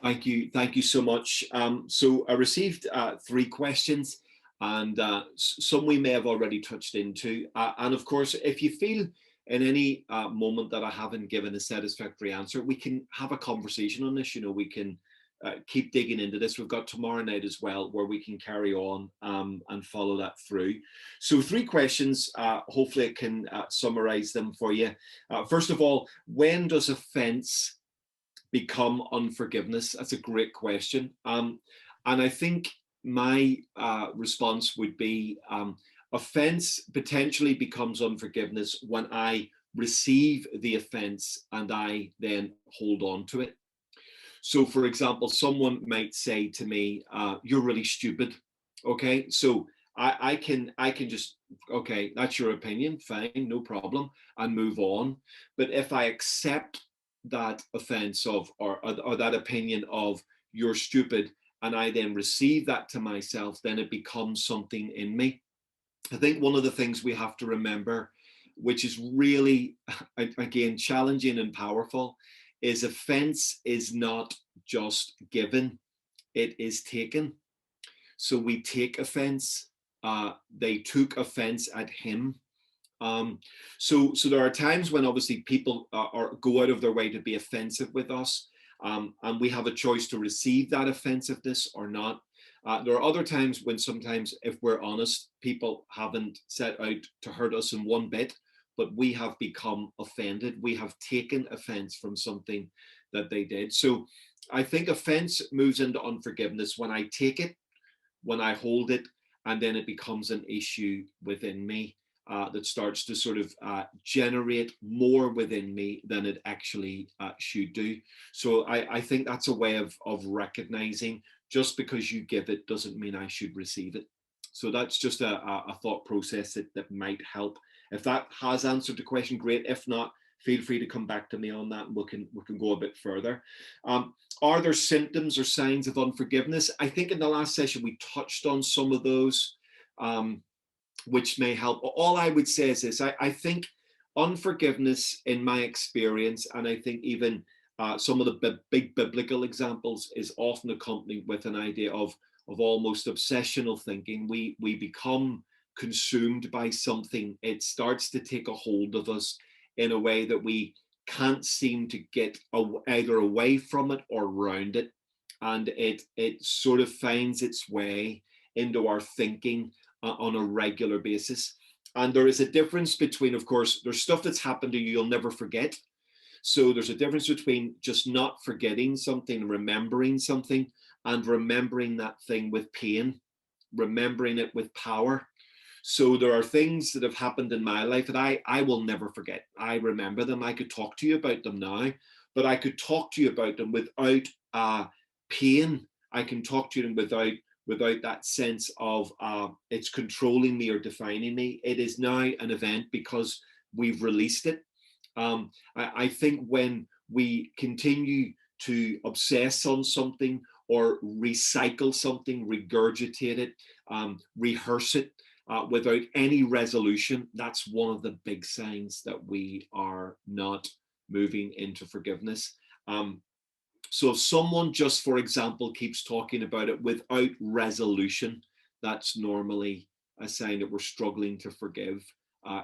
Thank you so much. So I received three questions, and some we may have already touched into. And of course, if you feel in any moment that I haven't given a satisfactory answer, we can have a conversation on this. We can keep digging into this. We've got tomorrow night as well, where we can carry on and follow that through. So three questions. Hopefully, I can summarize them for you. First of all, when does offense become unforgiveness? That's a great question. And I think my response would be offense potentially becomes unforgiveness when I receive the offense and I then hold on to it. So, for example, someone might say to me, "You're really stupid." Okay, so I can just, okay, that's your opinion, fine, no problem, and move on. But if I accept that offense of or that opinion of "you're stupid," and I then receive that to myself, then it becomes something in me. I think one of the things we have to remember, which is really, again, challenging and powerful, is offense is not just given, it is taken. So we take offense. They took offense at him. So there are times when obviously people go out of their way to be offensive with us, and we have a choice to receive that offensiveness or not. There are other times when sometimes, if we're honest, people haven't set out to hurt us in one bit, but we have become offended. We have taken offense from something that they did. So I think offense moves into unforgiveness when I take it, when I hold it, and then it becomes an issue within me that starts to sort of generate more within me than it actually should do. So I think that's a way of recognizing just because you give it doesn't mean I should receive it. So that's just a thought process that might help. If that has answered the question, great. If not, feel free to come back to me on that, and we can go a bit further. Are there symptoms or signs of unforgiveness? I think in the last session we touched on some of those, which may help. All I would say is this: I think unforgiveness, in my experience, and I think even some of the big biblical examples, is often accompanied with an idea of almost obsessional thinking. We become consumed by something. It starts to take a hold of us in a way that we can't seem to get either away from it or around it, and it sort of finds its way into our thinking on a regular basis. And there is a difference between, of course, there's stuff that's happened to you you'll never forget. So there's a difference between just not forgetting something, remembering something, and remembering that thing with pain, remembering it with power. So there are things that have happened in my life that I will never forget. I remember them. I could talk to you about them now, but I could talk to you about them without pain. I can talk to them without that sense of it's controlling me or defining me. It is now an event because we've released it. I think when we continue to obsess on something or recycle something, regurgitate it, rehearse it, without any resolution, that's one of the big signs that we are not moving into forgiveness. So if someone just, for example, keeps talking about it without resolution, that's normally a sign that we're struggling to forgive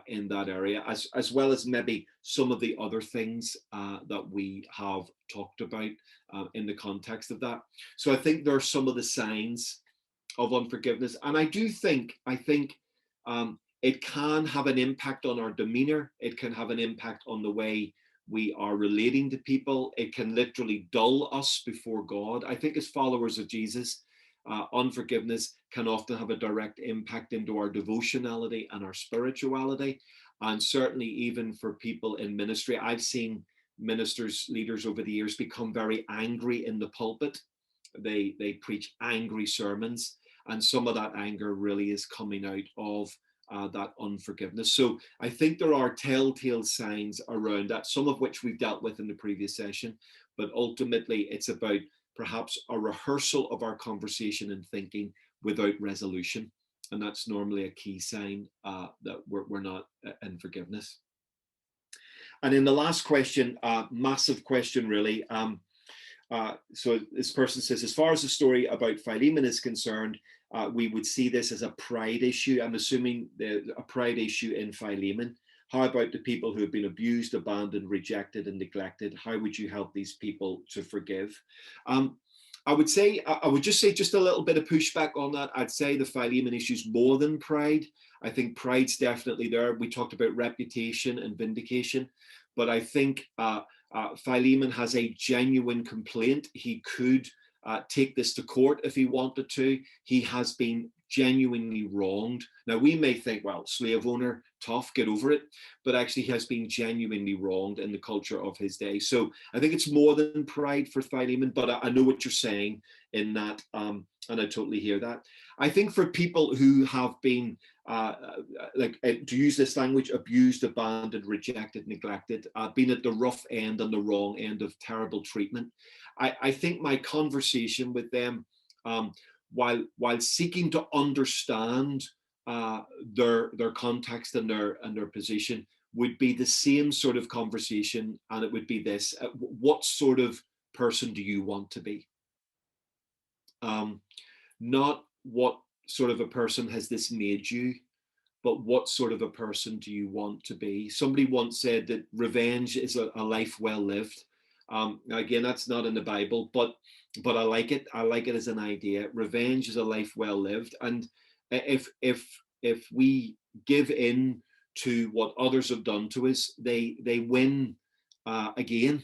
in that area, as well as maybe some of the other things that we have talked about in the context of that. So I think there are some of the signs of unforgiveness. And I think it can have an impact on our demeanor. It can have an impact on the way we are relating to people. It can literally dull us before God. I think as followers of Jesus, unforgiveness can often have a direct impact into our devotionality and our spirituality. And certainly even for people in ministry, I've seen ministers, leaders over the years become very angry in the pulpit. They preach angry sermons, and some of that anger really is coming out of that unforgiveness. So I think there are telltale signs around that, some of which we've dealt with in the previous session, but ultimately it's about perhaps a rehearsal of our conversation and thinking without resolution. And that's normally a key sign that we're not in forgiveness. And in the last question, massive question really, So this person says, as far as the story about Philemon is concerned, we would see this as a pride issue. I'm assuming a pride issue in Philemon. How about the people who have been abused, abandoned, rejected, and neglected? How would you help these people to forgive? I would just say just a little bit of pushback on that. I'd say the Philemon issue is more than pride. I think pride's definitely there. We talked about reputation and vindication, but I think Philemon has a genuine complaint. He could take this to court if he wanted to. He has been genuinely wronged. Now, we may think, well, slave owner, tough, get over it. But actually, he has been genuinely wronged in the culture of his day. So I think it's more than pride for Philemon, but I know what you're saying in that, and I totally hear that. I think for people who have been, to use this language, abused, abandoned, rejected, neglected, been at the rough end and the wrong end of terrible treatment, I think my conversation with them, while seeking to understand their context and their position, would be the same sort of conversation, and it would be this: what sort of person do you want to be? Not what sort of a person has this made you, but what sort of a person do you want to be? Somebody once said that revenge is a life well lived. Again, that's not in the Bible, but I like it. I like it as an idea. Revenge is a life well lived, and if we give in to what others have done to us, they win again.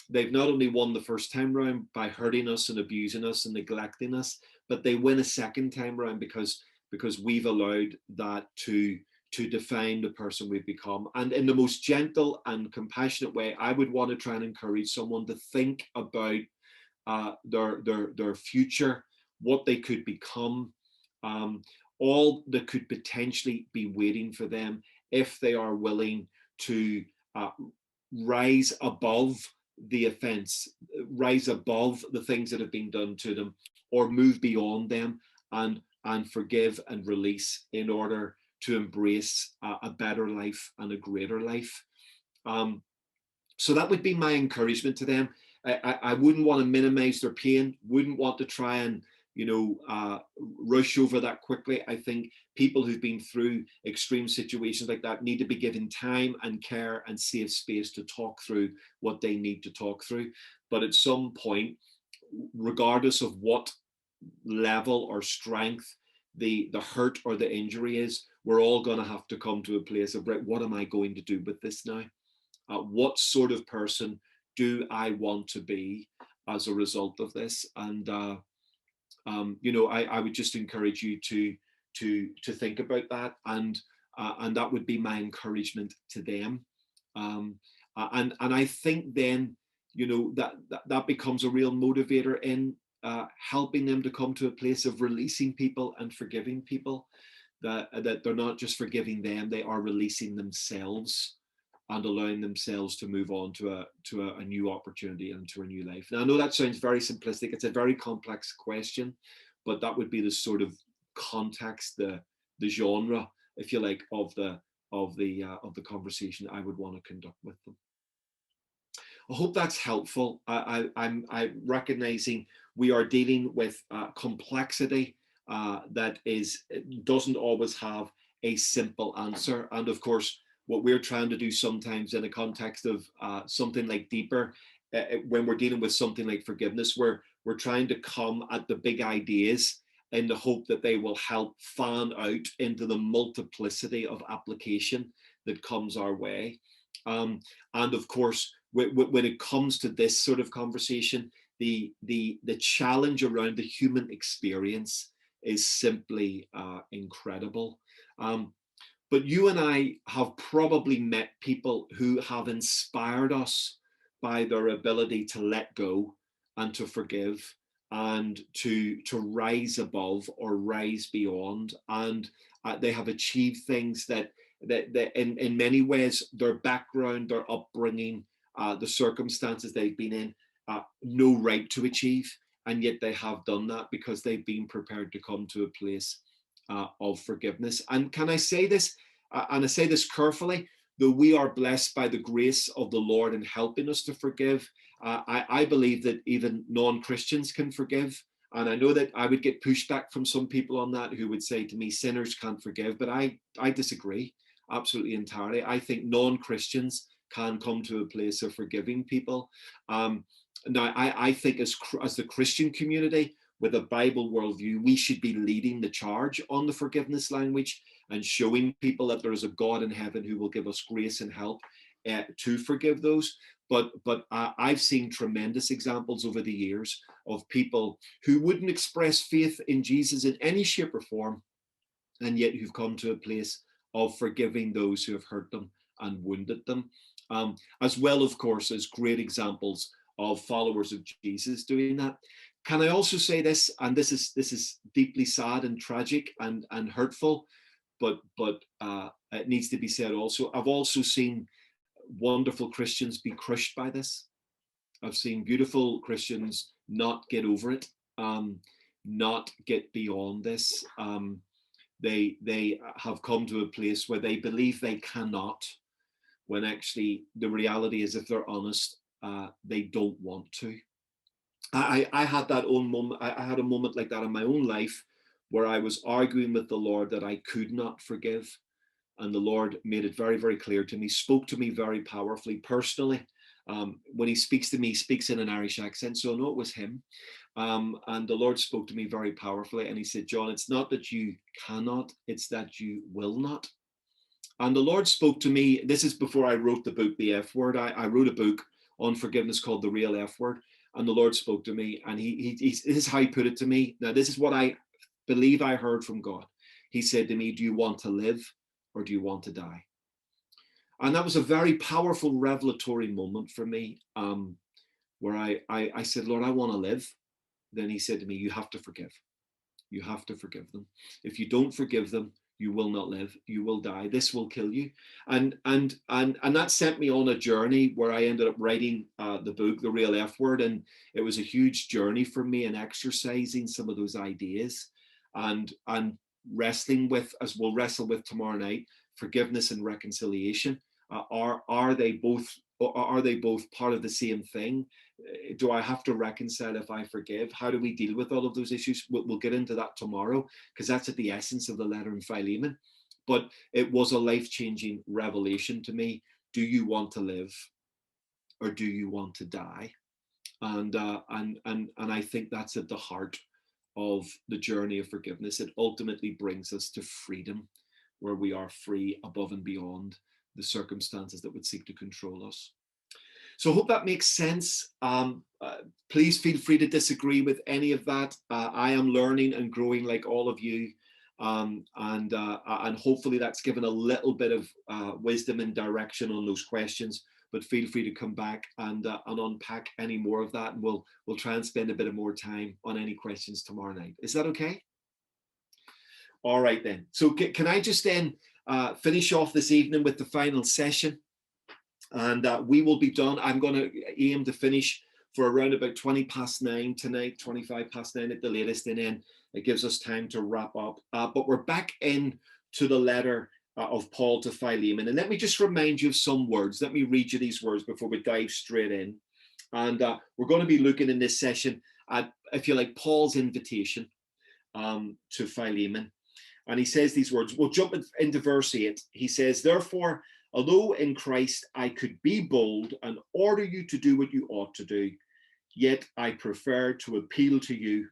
They've not only won the first time round by hurting us and abusing us and neglecting us, but they win a second time round because we've allowed that to define the person we've become. And in the most gentle and compassionate way, I would want to try and encourage someone to think about their future, what they could become, all that could potentially be waiting for them if they are willing to rise above the offense, rise above the things that have been done to them, or move beyond them and forgive and release in order to embrace a better life and a greater life. So that would be my encouragement to them. I wouldn't want to minimize their pain, wouldn't want to try and rush over that quickly. I think people who've been through extreme situations like that need to be given time and care and safe space to talk through what they need to talk through. But at some point, regardless of what level or strength the hurt or the injury is, we're all going to have to come to a place of, right, what am I going to do with this now? What sort of person do I want to be as a result of this? And I would just encourage you to think about that, and that would be my encouragement to them. And I think then that becomes a real motivator in helping them to come to a place of releasing people and forgiving people. That they're not just forgiving them, they are releasing themselves and allowing themselves to move on to a new opportunity and to a new life. Now, I know that sounds very simplistic. It's a very complex question, but that would be the sort of context, the genre, if you like, of the conversation I would want to conduct with them. I hope that's helpful. I'm recognizing we are dealing with complexity that doesn't always have a simple answer, and of course, what we're trying to do sometimes in a context of something like deeper, when we're dealing with something like forgiveness, we're trying to come at the big ideas in the hope that they will help fan out into the multiplicity of application that comes our way. And of course, when it comes to this sort of conversation, the challenge around the human experience is simply incredible. But you and I have probably met people who have inspired us by their ability to let go and to forgive and to rise above or rise beyond. And they have achieved things that in many ways, their background, their upbringing, the circumstances they've been in, no right to achieve. And yet they have done that because they've been prepared to come to a place of forgiveness. And can I say this, and I say this carefully, though we are blessed by the grace of the Lord in helping us to forgive, I believe that even non-Christians can forgive. And I know that I would get pushback from some people on that who would say to me, sinners can't forgive, but I disagree absolutely entirely. I think non-Christians can come to a place of forgiving people. Now, I think as the Christian community with a Bible worldview, we should be leading the charge on the forgiveness language and showing people that there is a God in heaven who will give us grace and help to forgive those. But I've seen tremendous examples over the years of people who wouldn't express faith in Jesus in any shape or form, and yet who've come to a place of forgiving those who have hurt them and wounded them, as well, of course, as great examples of followers of Jesus doing that. Can I also say this, and this is deeply sad and tragic and hurtful, but it needs to be said also. I've also seen wonderful Christians be crushed by this. I've seen beautiful Christians not get over it, not get beyond this. They have come to a place where they believe they cannot, when actually the reality is, if they're honest, they don't want to. I had that own moment. I had a moment like that in my own life where I was arguing with the Lord that I could not forgive. And the Lord made it very, very clear to me, spoke to me very powerfully, personally. When he speaks to me, he speaks in an Irish accent, so I know it was him. And the Lord spoke to me very powerfully, and he said, John, it's not that you cannot, it's that you will not. And the Lord spoke to me, this is before I wrote the book, The F Word. I wrote a book on forgiveness called The Real F Word. And the Lord spoke to me, and this is how he put it to me. Now, this is what I believe I heard from God. He said to me, do you want to live or do you want to die? And that was a very powerful revelatory moment for me, where I said, Lord, I want to live. Then he said to me, you have to forgive. You have to forgive them. If you don't forgive them, you will not live. You will die. This will kill you. And that sent me on a journey where I ended up writing the book, The Real F Word. And it was a huge journey for me in exercising some of those ideas and wrestling with, as we'll wrestle with tomorrow night, forgiveness and reconciliation. Are they both part of the same thing? Do I have to reconcile if I forgive? How do we deal with all of those issues? We'll get into that tomorrow, because that's at the essence of the letter in Philemon. But it was a life-changing revelation to me. Do you want to live or do you want to die? And I think that's at the heart of the journey of forgiveness. It ultimately brings us to freedom, where we are free above and beyond the circumstances that would seek to control us. So I hope that makes sense. Please feel free to disagree with any of that. I am learning and growing like all of you. And hopefully that's given a little bit of wisdom and direction on those questions. But feel free to come back and unpack any more of that. And we'll try and spend a bit of more time on any questions tomorrow night. Is that okay? All right then. So can I just then finish off this evening with the final session? And we will be done. I'm going to aim to finish for around about 9:20 tonight, 9:25 at the latest, and then it gives us time to wrap up. But we're back in to the letter of Paul to Philemon. And let me just remind you of some words. Let me read you these words before we dive straight in. And we're going to be looking in this session at, if you like, Paul's invitation to Philemon. And he says these words. We'll jump into verse 8. He says, therefore, although in Christ I could be bold and order you to do what you ought to do, yet I prefer to appeal to you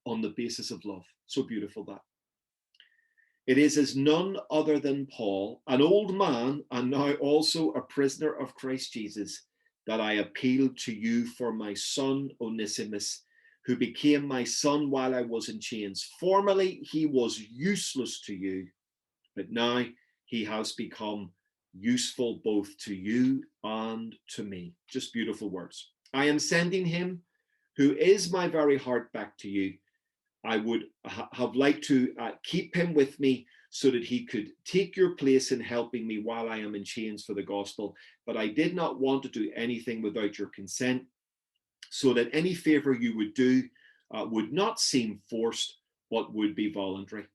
on the basis of love. So beautiful that. It is as none other than Paul, an old man and now also a prisoner of Christ Jesus, that I appeal to you for my son Onesimus, who became my son while I was in chains. Formerly he was useless to you, but now he has become useful both to you and to me. Just beautiful words. I am sending him, who is my very heart, back to you. I would have liked to keep him with me so that he could take your place in helping me while I am in chains for the gospel. But I did not want to do anything without your consent, so that any favor you would do would not seem forced, but would be voluntary.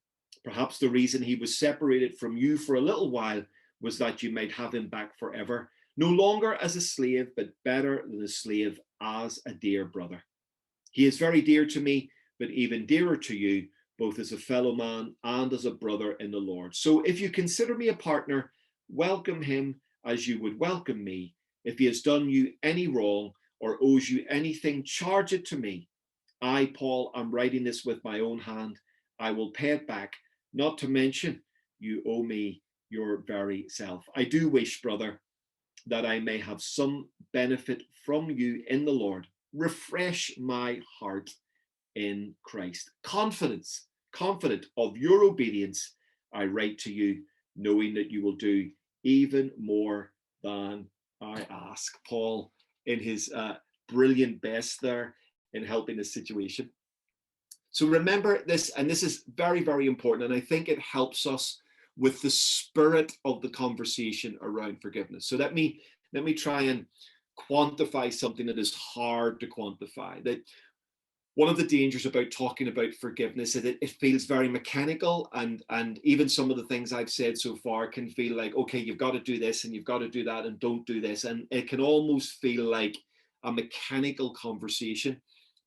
Perhaps the reason he was separated from you for a little while was that you might have him back forever, no longer as a slave, but better than a slave, as a dear brother. He is very dear to me, but even dearer to you, both as a fellow man and as a brother in the Lord. So if you consider me a partner, welcome him as you would welcome me. If he has done you any wrong or owes you anything, charge it to me. I, Paul, am writing this with my own hand. I will pay it back, not to mention you owe me your very self. I do wish, brother, that I may have some benefit from you in the Lord. Refresh my heart in Christ. Confident of your obedience, I write to you, knowing that you will do even more than I ask. Paul, in his brilliant best there in helping this situation. So remember this, and this is very, very important, and I think it helps us with the spirit of the conversation around forgiveness. So let me try and quantify something that is hard to quantify. That one of the dangers about talking about forgiveness is that it feels very mechanical, and even some of the things I've said so far can feel like, okay, you've got to do this and you've got to do that and don't do this, and it can almost feel like a mechanical conversation.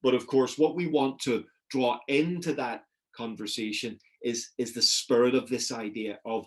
But of course, what we want to draw into that conversation is the spirit of this idea of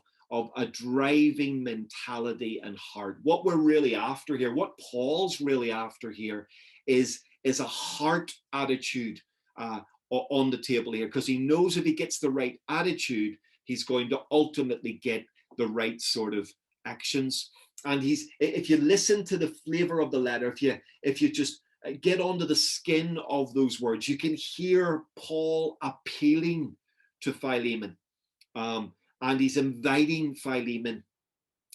a driving mentality and heart. What we're really after here, what Paul's really after here, is a heart attitude on the table here, because he knows if he gets the right attitude, he's going to ultimately get the right sort of actions. And if you listen to the flavor of the letter, if you just get under the skin of those words, you can hear Paul appealing to Philemon, and he's inviting Philemon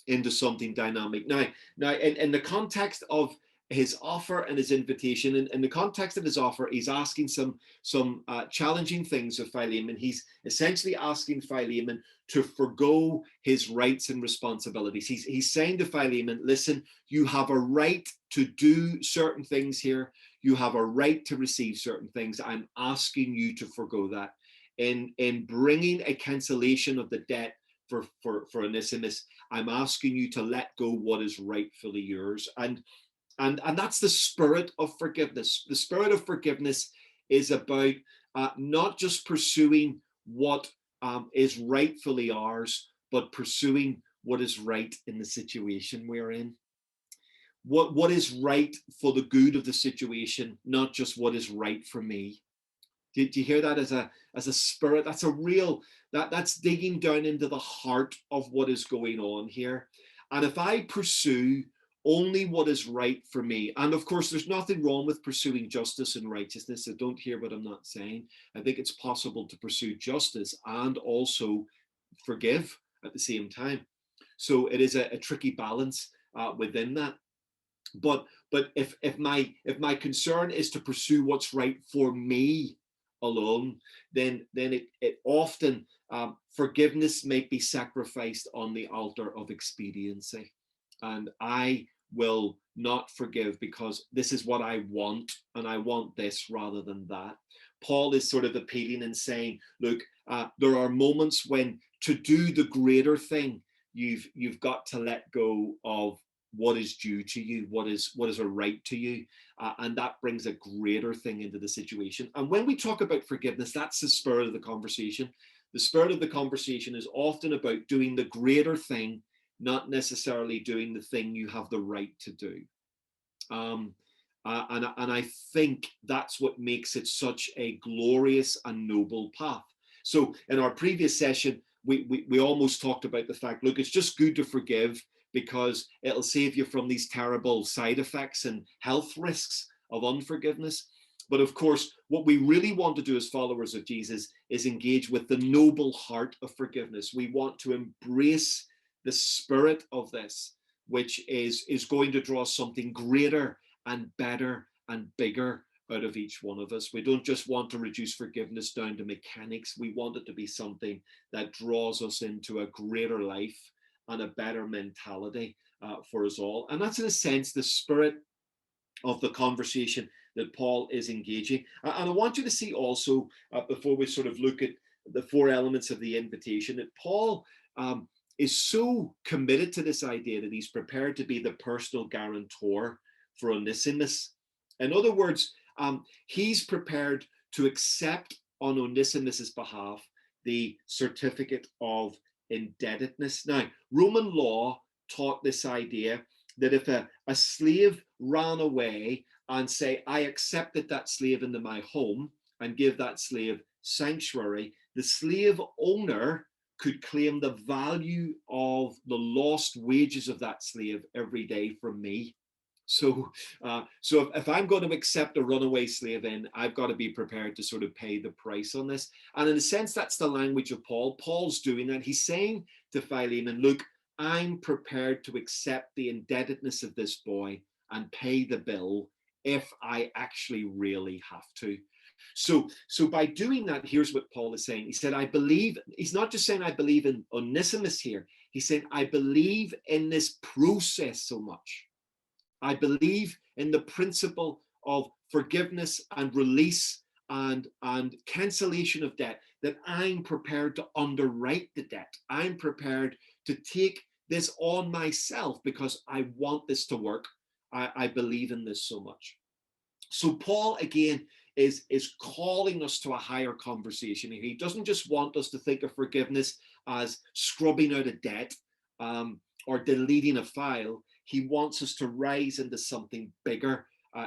into something dynamic. Now, in the context of his offer and his invitation, in the context of his offer, he's asking some challenging things of Philemon. He's essentially asking Philemon to forgo his rights and responsibilities. He's saying to Philemon, listen, you have a right to do certain things here. You have a right to receive certain things. I'm asking you to forgo that. In bringing a cancellation of the debt for Onesimus, I'm asking you to let go what is rightfully yours. And that's the spirit of forgiveness. The spirit of forgiveness is about not just pursuing what is rightfully ours, but pursuing what is right in the situation we're in. What is right for the good of the situation, not just what is right for me. Do you hear that as a spirit? That's a real, that's digging down into the heart of what is going on here. And if I pursue only what is right for me, and of course there's nothing wrong with pursuing justice and righteousness, so don't hear what I'm not saying. I think it's possible to pursue justice and also forgive at the same time. So it is a tricky balance within that. But if my concern is to pursue what's right for me alone, then it often forgiveness may be sacrificed on the altar of expediency, and I will not forgive because this is what I want, and I want this rather than that. Paul is sort of appealing and saying, look, there are moments when to do the greater thing, you've got to let go of what is due to you, what is a right to you, and that brings a greater thing into the situation. And when we talk about forgiveness, that's the spirit of the conversation. The spirit of the conversation is often about doing the greater thing, not necessarily doing the thing you have the right to do. And I think that's what makes it such a glorious and noble path. So in our previous session, we almost talked about the fact, look, it's just good to forgive because it'll save you from these terrible side effects and health risks of unforgiveness. But of course, what we really want to do as followers of Jesus is engage with the noble heart of forgiveness. We want to embrace the spirit of this, which is going to draw something greater and better and bigger out of each one of us. We don't just want to reduce forgiveness down to mechanics. We want it to be something that draws us into a greater life and a better mentality for us all. And that's in a sense the spirit of the conversation that Paul is engaging. And I want you to see also, before we sort of look at the four elements of the invitation, that Paul is so committed to this idea that he's prepared to be the personal guarantor for Onesimus. In other words, he's prepared to accept on Onesimus's behalf the certificate of indebtedness. Now, Roman law taught this idea that if a slave ran away and say, I accepted that slave into my home and give that slave sanctuary, the slave owner could claim the value of the lost wages of that slave every day from me. So if I'm going to accept a runaway slave in, I've got to be prepared to sort of pay the price on this. And in a sense, that's the language of Paul. Paul's doing that. He's saying to Philemon, look, I'm prepared to accept the indebtedness of this boy and pay the bill if I actually really have to. So by doing that, here's what Paul is saying. He said, I believe, he's not just saying I believe in Onesimus here. He's saying, I believe in this process so much. I believe in the principle of forgiveness and release and cancellation of debt, that I'm prepared to underwrite the debt. I'm prepared to take this on myself because I want this to work. I believe in this so much. So Paul, again, is calling us to a higher conversation. He doesn't just want us to think of forgiveness as scrubbing out a debt or deleting a file. He wants us to rise into something bigger,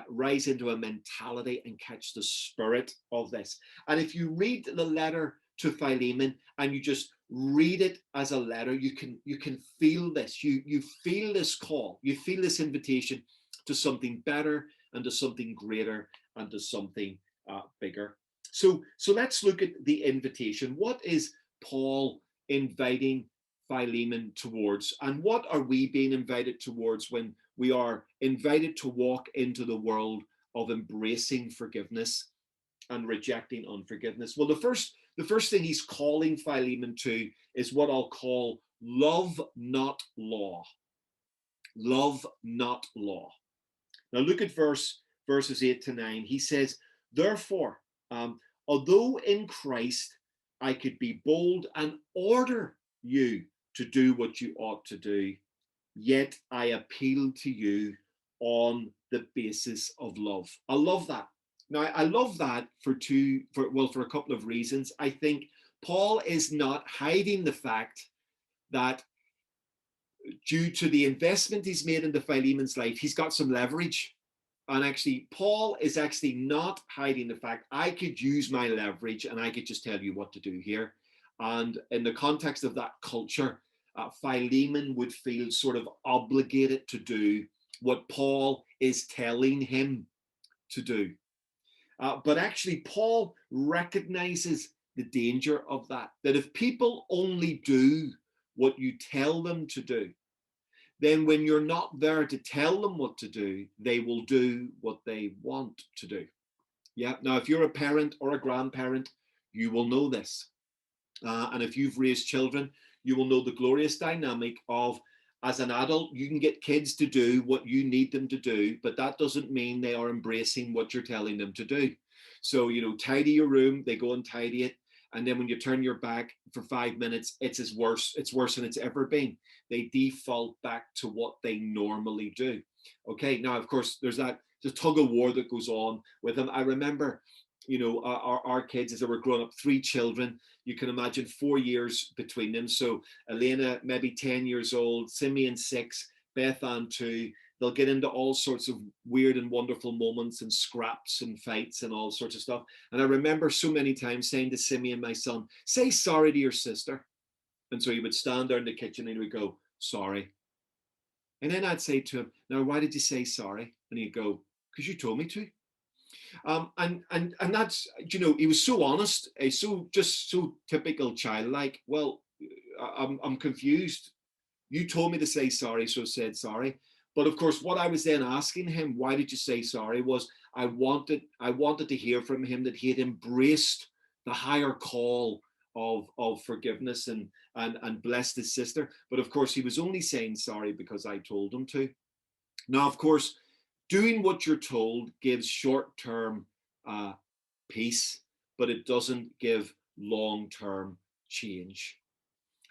rise into a mentality and catch the spirit of this. And if you read the letter to Philemon and you just read it as a letter, you can feel this. You feel this call. You feel this invitation to something better and to something greater and to something bigger. So let's look at the invitation. What is Paul inviting Philemon towards? And what are we being invited towards when we are invited to walk into the world of embracing forgiveness and rejecting unforgiveness? Well, the first thing he's calling Philemon to is what I'll call love, not law. Love, not law. Now look at verses 8 to 9. He says, therefore, although in Christ I could be bold and order you to do what you ought to do, yet I appeal to you on the basis of love. I love that. Now, I love that for a couple of reasons. I think Paul is not hiding the fact that due to the investment he's made into Philemon's life, he's got some leverage. And actually, Paul is actually not hiding the fact I could use my leverage and I could just tell you what to do here. And in the context of that culture, Philemon would feel sort of obligated to do what Paul is telling him to do. But actually, Paul recognizes the danger of that if people only do what you tell them to do, then when you're not there to tell them what to do, they will do what they want to do. Yeah. Now, if you're a parent or a grandparent, you will know this. And if you've raised children, you will know the glorious dynamic of, as an adult, you can get kids to do what you need them to do, but that doesn't mean they are embracing what you're telling them to do. So, tidy your room, they go and tidy it. And then when you turn your back for 5 minutes, it's worse than it's ever been. They default back to what they normally do. Okay, now, of course, there's the tug of war that goes on with them. I remember, our kids, as they were growing up, 3 children. You can imagine 4 years between them. So Elena, maybe 10 years old, Simeon 6, Beth Ann 2. They'll get into all sorts of weird and wonderful moments and scraps and fights and all sorts of stuff. And I remember so many times saying to Simeon, my son, say sorry to your sister. And so he would stand there in the kitchen and he would go, sorry. And then I'd say to him, now, why did you say sorry? And he'd go, because you told me to. And that's, he was so honest, so typical childlike. Well, I'm confused. You told me to say sorry, so I said sorry. But of course, what I was then asking him, why did you say sorry, was I wanted to hear from him that he had embraced the higher call of forgiveness and blessed his sister. But of course, he was only saying sorry because I told him to. Now, of course, doing what you're told gives short-term peace, but it doesn't give long-term change.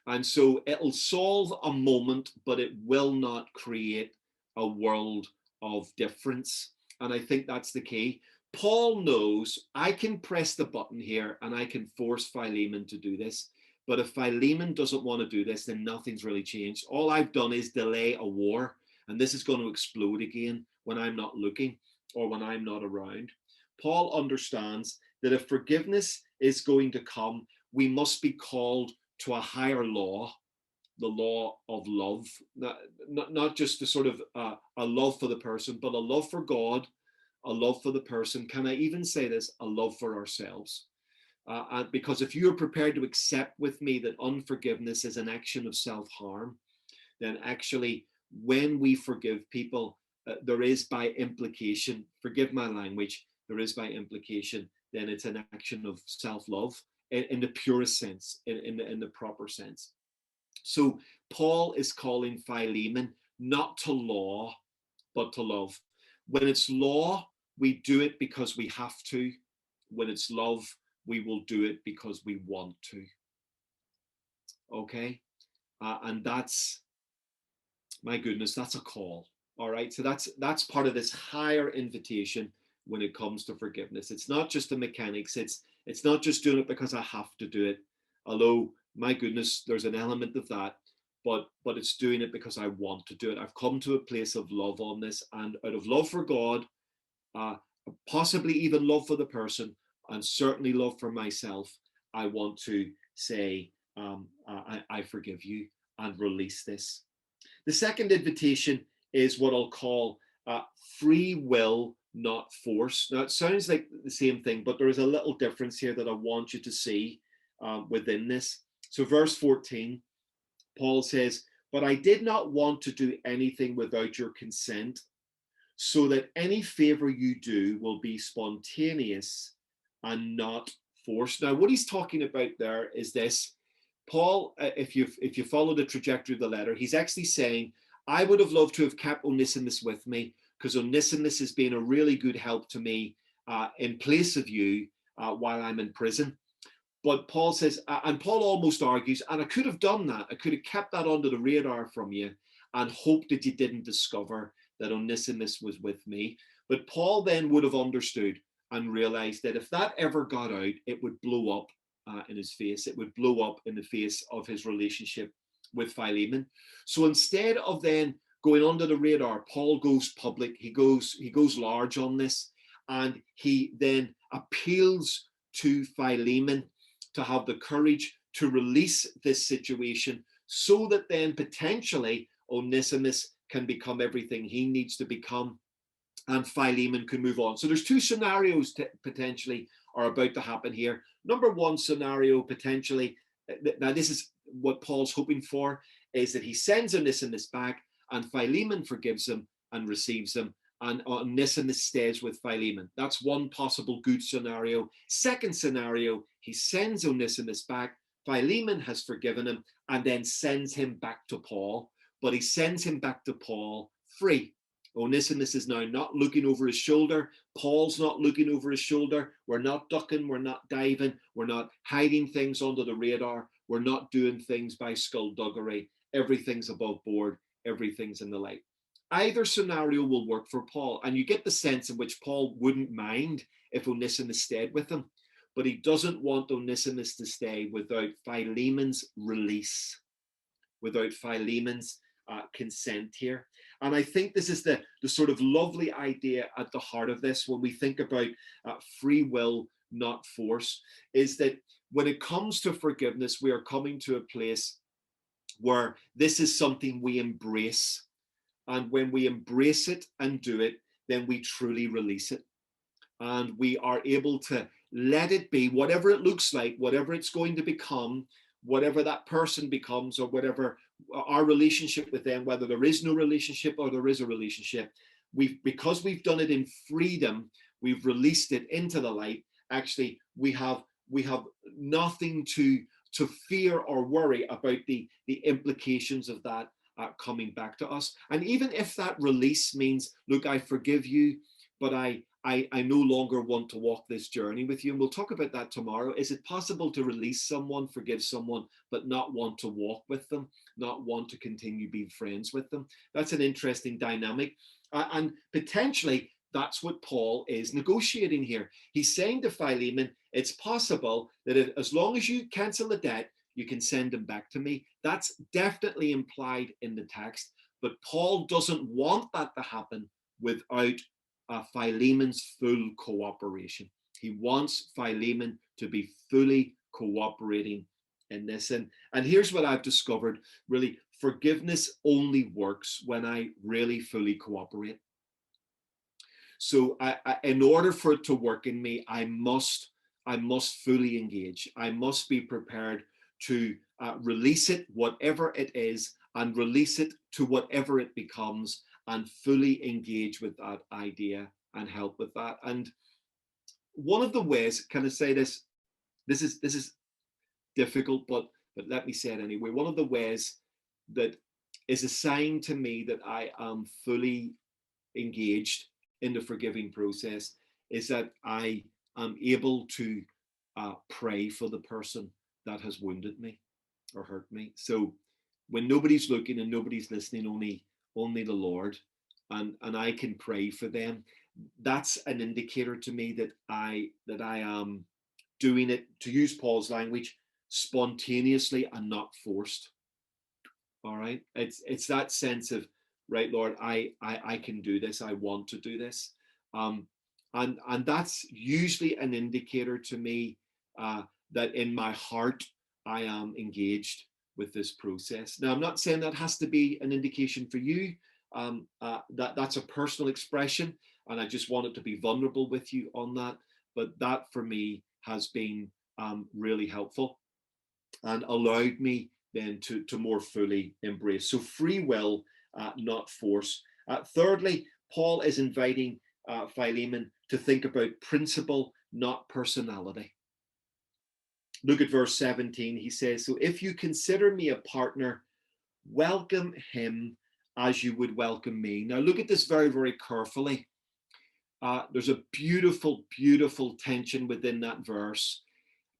And so it'll solve a moment, but it will not create a world of difference. And I think that's the key. Paul knows I can press the button here and I can force Philemon to do this. But if Philemon doesn't want to do this, then nothing's really changed. All I've done is delay a war, and this is going to explode again when I'm not looking or when I'm not around. Paul understands that if forgiveness is going to come, we must be called to a higher law, the law of love, not just a sort of a love for the person, but a love for God, a love for the person. Can I even say this? A love for ourselves. Because if you're prepared to accept with me that unforgiveness is an action of self-harm, then actually when we forgive people, there is by implication, forgive my language, there is by implication, then it's an action of self-love in the purest sense, in the proper sense. So Paul is calling Philemon not to law, but to love. When it's law, we do it because we have to. When it's love, we will do it because we want to. Okay? And that's, my goodness, that's a call. All right? So that's part of this higher invitation when it comes to forgiveness. It's not just the mechanics. It's not just doing it because I have to do it. Although, my goodness, there's an element of that. But it's doing it because I want to do it. I've come to a place of love on this, and out of love for God, possibly even love for the person, and certainly love for myself, I want to say, I forgive you and release this. The second invitation is what I'll call free will, not force. Now, it sounds like the same thing, but there is a little difference here that I want you to see within this. So, verse 14, Paul says, "But I did not want to do anything without your consent, so that any favor you do will be spontaneous and not forced." Now, what he's talking about there is this. Paul, if you follow the trajectory of the letter, he's actually saying, I would have loved to have kept Onesimus with me, because Onesimus has been a really good help to me in place of you while I'm in prison. But Paul says, and Paul almost argues, and I could have done that. I could have kept that under the radar from you and hoped that you didn't discover that Onesimus was with me. But Paul then would have understood and realized that if that ever got out, it would blow up in his face. It would blow up in the face of his relationship with Philemon. So instead of then going under the radar, Paul goes public. He goes large on this, and he then appeals to Philemon to have the courage to release this situation, so that then potentially Onesimus can become everything he needs to become, and Philemon can move on. So there's two scenarios potentially are about to happen here. Number one scenario, potentially, now this is what Paul's hoping for, is that he sends Onesimus back and Philemon forgives him and receives him, and Onesimus stays with Philemon. That's one possible good scenario. Second scenario, he sends Onesimus back, Philemon has forgiven him, and then sends him back to Paul, but he sends him back to Paul free. Onesimus is now not looking over his shoulder. Paul's not looking over his shoulder. We're not ducking. We're not diving. We're not hiding things under the radar. We're not doing things by skullduggery. Everything's above board. Everything's in the light. Either scenario will work for Paul. And you get the sense in which Paul wouldn't mind if Onesimus stayed with him. But he doesn't want Onesimus to stay without Philemon's release, without Philemon's consent here. And I think this is the sort of lovely idea at the heart of this when we think about free will, not force, is that when it comes to forgiveness, we are coming to a place where this is something we embrace. And when we embrace it and do it, then we truly release it. And we are able to let it be, whatever it looks like, whatever it's going to become, whatever that person becomes, or whatever our relationship with them, whether there is no relationship or there is a relationship, because we've done it in freedom, we've released it into the light. Actually, we have nothing to fear or worry about the implications of that coming back to us. And even if that release means, look, I forgive you, but I I no longer want to walk this journey with you. And we'll talk about that tomorrow. Is it possible to release someone, forgive someone, but not want to walk with them, not want to continue being friends with them? That's an interesting dynamic. And potentially that's what Paul is negotiating here. He's saying to Philemon, it's possible that as long as you cancel the debt, you can send him back to me. That's definitely implied in the text. But Paul doesn't want that to happen without Philemon's full cooperation. He wants Philemon to be fully cooperating in this. And here's what I've discovered, really, forgiveness only works when I really fully cooperate. So in order for it to work in me, I must fully engage. I must be prepared to release it, whatever it is, and release it to whatever it becomes, and fully engage with that idea and help with that. And one of the ways, can I say this? This is difficult, but let me say it anyway. One of the ways that is a sign to me that I am fully engaged in the forgiving process is that I am able to pray for the person that has wounded me or hurt me. So when nobody's looking and nobody's listening, only the Lord, and I can pray for them, that's an indicator to me that I am doing it, to use Paul's language, spontaneously and not forced. All right, it's that sense of, right, Lord, I can do this. I want to do this, and that's usually an indicator to me that in my heart I am engaged with this process. Now, I'm not saying that has to be an indication for you. That's a personal expression, and I just wanted to be vulnerable with you on that. But that for me has been really helpful and allowed me then to more fully embrace. So free will, not force. Thirdly, Paul is inviting Philemon to think about principle, not personality. Look at verse 17. He says, so if you consider me a partner, welcome him as you would welcome me. Now look at this very, very carefully. There's a beautiful, beautiful tension within that verse.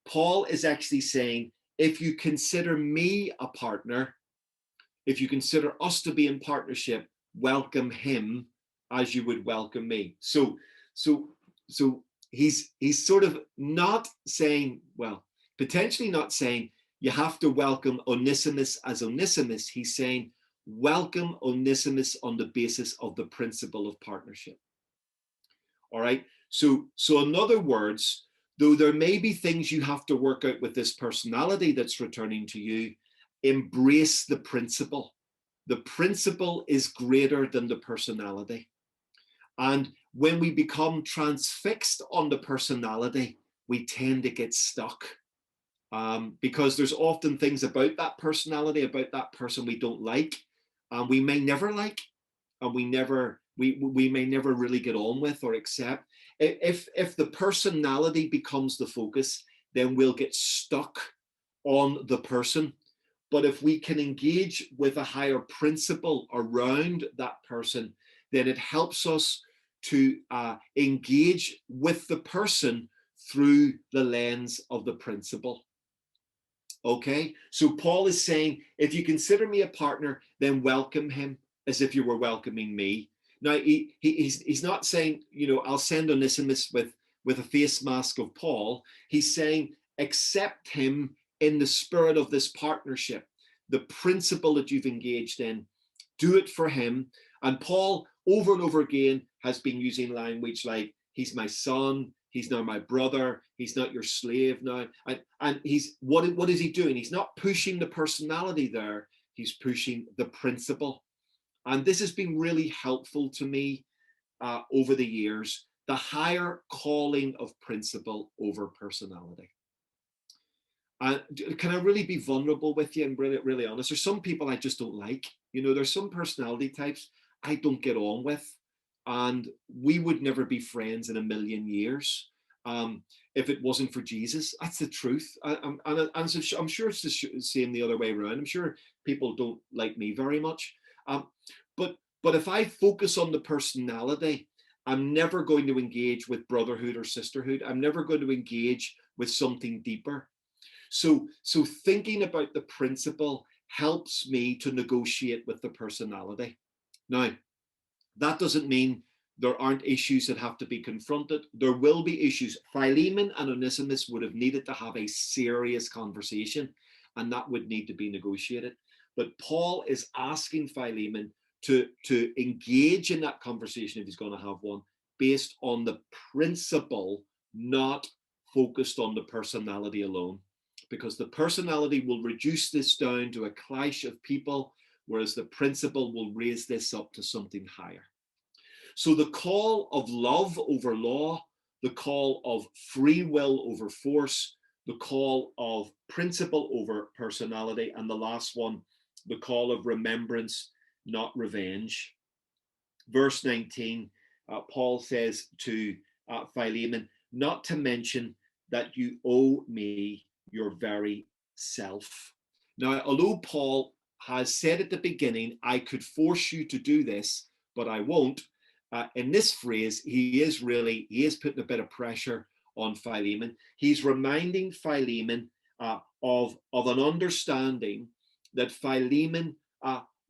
Paul is actually saying, if you consider me a partner, if you consider us to be in partnership, welcome him as you would welcome me. So he's sort of not saying, well, potentially not saying you have to welcome Onesimus as Onesimus. He's saying welcome Onesimus on the basis of the principle of partnership. All right. So in other words, though there may be things you have to work out with this personality that's returning to you, embrace the principle. The principle is greater than the personality. And when we become transfixed on the personality, we tend to get stuck because there's often things about that personality, about that person we don't like, and we may never like, and we may never really get on with or accept. If the personality becomes the focus, then we'll get stuck on the person. But if we can engage with a higher principle around that person, then it helps us to engage with the person through the lens of the principle. Okay, so Paul is saying, if you consider me a partner, then welcome him as if you were welcoming me. Now, he's not saying, I'll send Onesimus with a face mask of Paul. He's saying, accept him in the spirit of this partnership, the principle that you've engaged in, do it for him. And Paul, over and over again, has been using language like, he's my son, he's now my brother, he's not your slave now. And he's, what is he doing? He's not pushing the personality there, he's pushing the principle. And this has been really helpful to me over the years, the higher calling of principle over personality. Can I really be vulnerable with you and really, really honest? There's some people I just don't like. There's some personality types I don't get on with, and we would never be friends in a million years if it wasn't for Jesus. That's the truth. I'm sure it's the same the other way around. I'm sure people don't like me very much. But if I focus on the personality I'm never going to engage with brotherhood or sisterhood. I'm never going to engage with something deeper. So thinking about the principle helps me to negotiate with the personality. Now, that doesn't mean there aren't issues that have to be confronted. There will be issues. Philemon and Onesimus would have needed to have a serious conversation, and that would need to be negotiated. But Paul is asking Philemon to engage in that conversation if he's going to have one, based on the principle, not focused on the personality alone. Because the personality will reduce this down to a clash of people, whereas the principle will raise this up to something higher. So the call of love over law, the call of free will over force, the call of principle over personality, and the last one, the call of remembrance, not revenge. Verse 19, Paul says to Philemon, not to mention that you owe me your very self. Now, although Paul has said at the beginning, I could force you to do this, but I won't. In this phrase, he is putting a bit of pressure on Philemon. He's reminding Philemon of an understanding that Philemon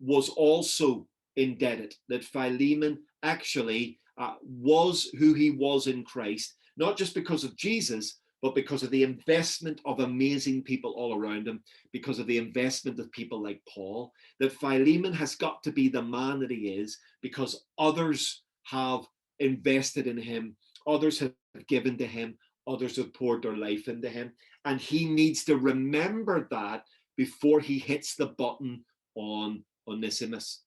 was also indebted, that Philemon actually was who he was in Christ, not just because of Jesus, but because of the investment of amazing people all around him, because of the investment of people like Paul, that Philemon has got to be the man that he is because others have invested in him, others have given to him, others have poured their life into him, and he needs to remember that before he hits the button on Onesimus.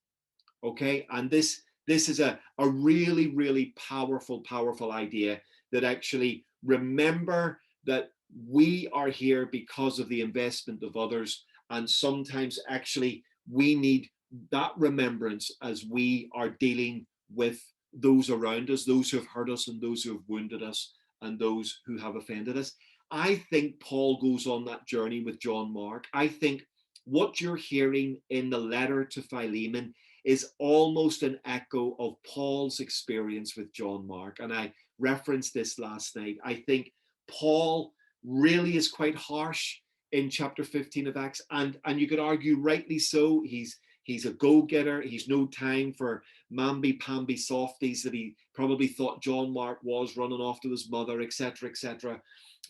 Okay, and this is a really, really powerful idea, that actually remember that we are here because of the investment of others, and sometimes actually we need that remembrance as we are dealing with those around us, those who have hurt us and those who have wounded us and those who have offended us. I think Paul goes on that journey with John Mark. I think what you're hearing in the letter to Philemon is almost an echo of Paul's experience with John Mark. And I referenced this last night. I think Paul really is quite harsh in chapter 15 of Acts, and you could argue rightly so. He's a go-getter. He's no time for mamby-pamby softies that he probably thought John Mark was, running off to his mother, etc., etc.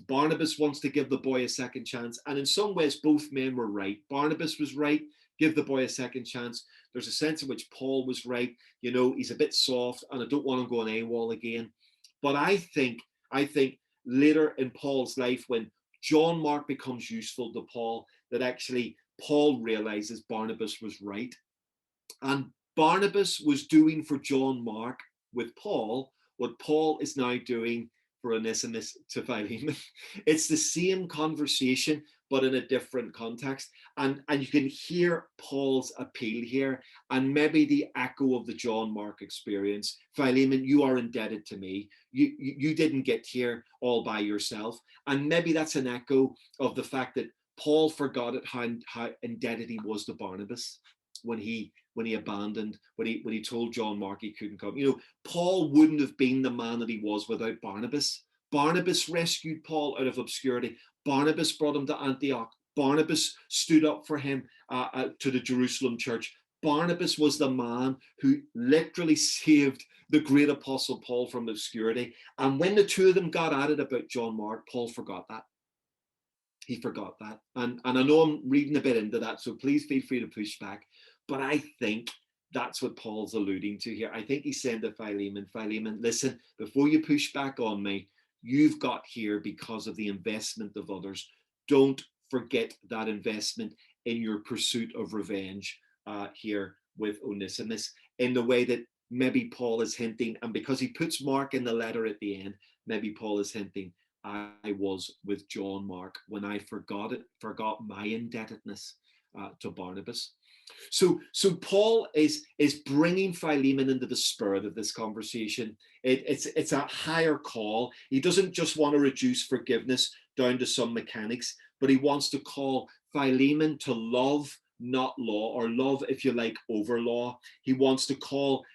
Barnabas wants to give the boy a second chance, and in some ways both men were right. Barnabas was right, give the boy a second chance. There's a sense in which Paul was right. You know, he's a bit soft, and I don't want him going AWOL again. But I think later in Paul's life, when John Mark becomes useful to Paul, that actually Paul realizes Barnabas was right. And Barnabas was doing for John Mark with Paul what Paul is now doing for Onesimus to Philemon. It's the same conversation, but in a different context. And you can hear Paul's appeal here, and maybe the echo of the John Mark experience. Philemon, you are indebted to me. You didn't get here all by yourself. And maybe that's an echo of the fact that Paul forgot how indebted he was to Barnabas when he abandoned, when he told John Mark he couldn't come. You know, Paul wouldn't have been the man that he was without Barnabas. Barnabas rescued Paul out of obscurity. Barnabas brought him to Antioch. Barnabas stood up for him to the Jerusalem church. Barnabas was the man who literally saved the great apostle Paul from obscurity. And when the two of them got at it about John Mark, Paul forgot that. He forgot that. And I know I'm reading a bit into that, so please feel free to push back. But I think that's what Paul's alluding to here. I think he's saying to Philemon, listen, before you push back on me, you've got here because of the investment of others. Don't forget that investment in your pursuit of revenge here with Onesimus, in the way that maybe Paul is hinting, and because he puts Mark in the letter at the end, maybe Paul is hinting, I was with John Mark when I forgot my indebtedness to Barnabas. So Paul is bringing Philemon into the spirit of this conversation. It's a higher call. He doesn't just want to reduce forgiveness down to some mechanics, but he wants to call Philemon to love not law, or love, if you like, over law. He wants to call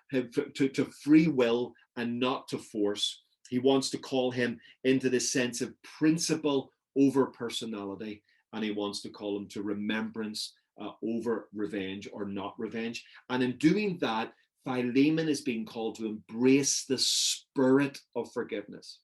him to free will and not to force. He wants to call him into this sense of principle over personality, and he wants to call him to remembrance over revenge or not revenge. And in doing that, Philemon is being called to embrace the spirit of forgiveness,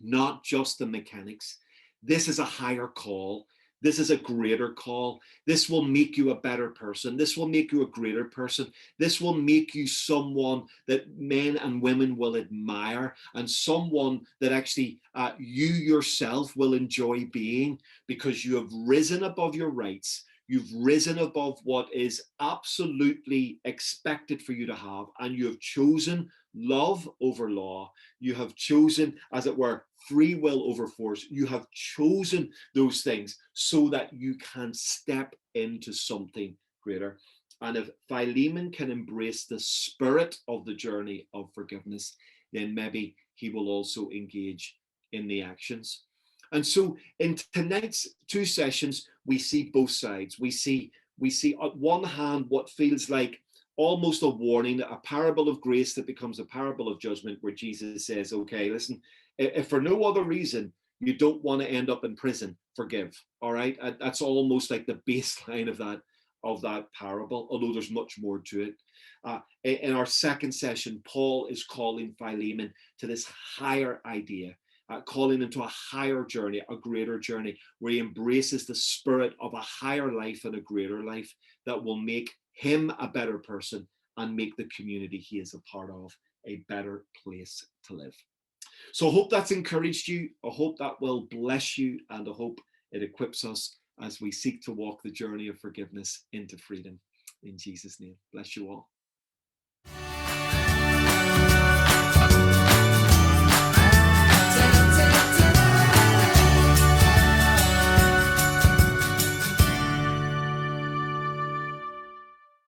not just the mechanics. This is a higher call. This is a greater call. This will make you a better person. This will make you a greater person. This will make you someone that men and women will admire, and someone that actually you yourself will enjoy being, because you have risen above your rights. You've risen above what is absolutely expected for you to have, and you have chosen love over law. You have chosen, as it were, free will over force. You have chosen those things so that you can step into something greater. And if Philemon can embrace the spirit of the journey of forgiveness, then maybe he will also engage in the actions. And so in tonight's two sessions, we see both sides. We see on one hand what feels like almost a warning, a parable of grace that becomes a parable of judgment, where Jesus says, okay, listen, if for no other reason you don't want to end up in prison, forgive. All right. That's almost like the baseline of that parable, although there's much more to it. In our second session, Paul is calling Philemon to this higher idea, calling into a higher journey, a greater journey, where he embraces the spirit of a higher life and a greater life that will make him a better person and make the community he is a part of a better place to live. So I hope that's encouraged you. I hope that will bless you, and I hope it equips us as we seek to walk the journey of forgiveness into freedom. In Jesus' name, bless you all.